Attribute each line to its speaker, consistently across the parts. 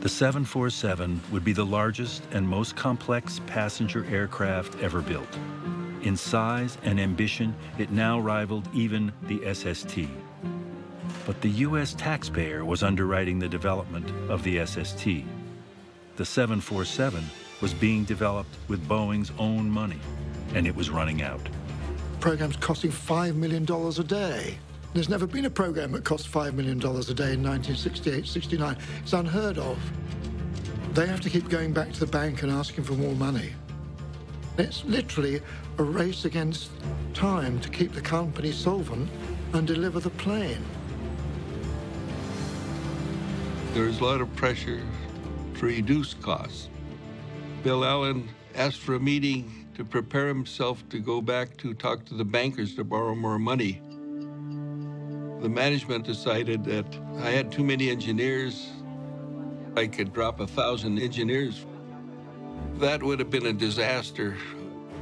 Speaker 1: The 747 would be the largest and most complex passenger aircraft ever built. In size and ambition, it now rivaled even the SST. But the U.S. taxpayer was underwriting the development of the SST. The 747 was being developed with Boeing's own money, and it was running out.
Speaker 2: Programs costing $5 million a day. There's never been a program that cost $5 million a day in 1968, 69. It's unheard of. They have to keep going back to the bank and asking for more money. It's literally a race against time to keep the company solvent and deliver the plane.
Speaker 3: There's a lot of pressure to reduce costs. Bill Allen asked for a meeting to prepare himself to go back to talk to the bankers to borrow more money. The management decided that I had too many engineers. I could drop 1,000 engineers. That would have been a disaster.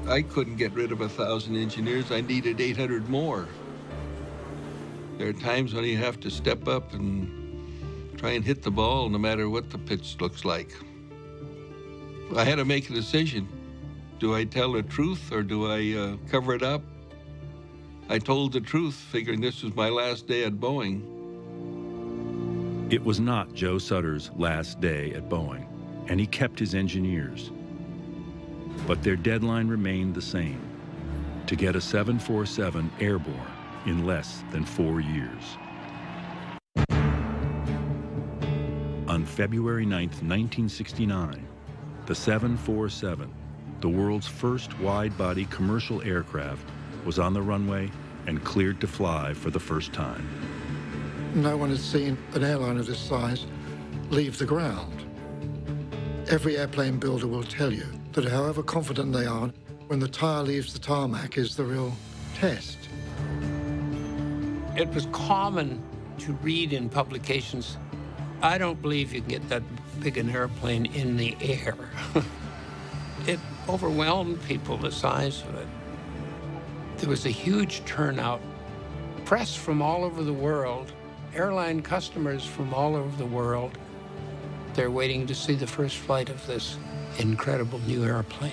Speaker 3: I couldn't get rid of 1,000 engineers. I needed 800 more. There are times when you have to step up and try and hit the ball no matter what the pitch looks like. I had to make a decision. Do I tell the truth or do I cover it up? I told the truth, figuring this was my last day at Boeing.
Speaker 1: It was not Joe Sutter's last day at Boeing, and he kept his engineers. But their deadline remained the same, to get a 747 airborne in less than 4 years. On February 9th, 1969, the 747, the world's first wide-body commercial aircraft, was on the runway and cleared to fly for the first time.
Speaker 2: No one had seen an airline of this size leave the ground. Every airplane builder will tell you that however confident they are, when the tire leaves the tarmac is the real test.
Speaker 4: It was common to read in publications, I don't believe you can get that big an airplane in the air. It overwhelmed people, the size of it. There was a huge turnout. Press from all over the world, airline customers from all over the world. They're waiting to see the first flight of this incredible new airplane.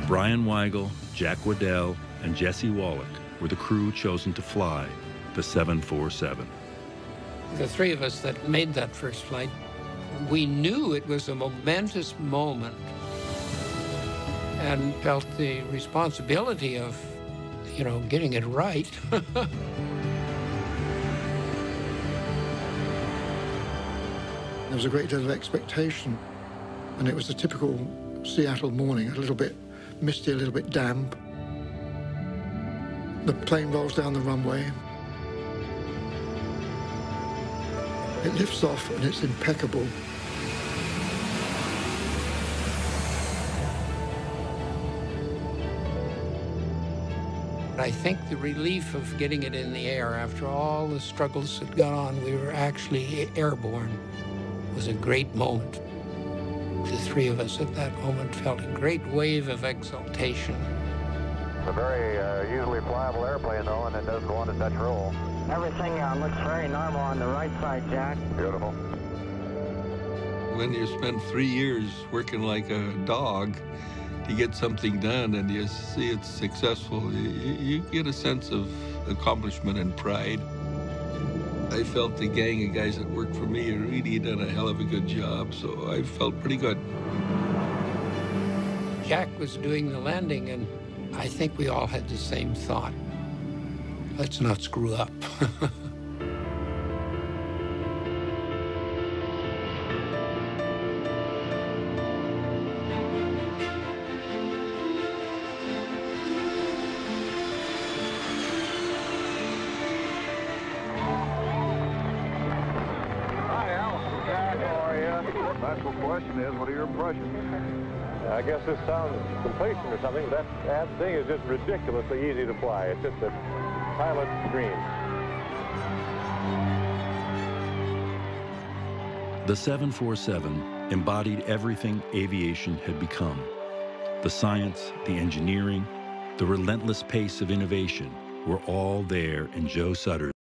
Speaker 1: Brian Weigel, Jack Waddell, and Jesse Wallach were the crew chosen to fly the 747.
Speaker 4: The three of us that made that first flight, we knew it was a momentous moment and felt the responsibility of, getting it right.
Speaker 2: There was a great deal of expectation, and it was a typical Seattle morning, a little bit misty, a little bit damp. The plane rolls down the runway. It lifts off, and it's impeccable.
Speaker 4: I think the relief of getting it in the air after all the struggles that got on, we were actually airborne, was a great moment. The three of us at that moment felt a great wave of exultation.
Speaker 5: It's a very easily flyable airplane, though, and it doesn't want to touch roll.
Speaker 6: Everything looks very normal on the right side, Jack.
Speaker 5: Beautiful.
Speaker 3: When you spend 3 years working like a dog to get something done and you see it's successful, you get a sense of accomplishment and pride. I felt the gang of guys that worked for me had really done a hell of a good job, so I felt pretty good.
Speaker 4: Jack was doing the landing, and I think we all had the same thought. Let's not screw up.
Speaker 5: What are your impressions? I guess this sounds complacent or something, but that thing is just ridiculously easy to fly. It's just a pilot's dream.
Speaker 1: The 747 embodied everything aviation had become. The science, the engineering, the relentless pace of innovation were all there in Joe Sutter's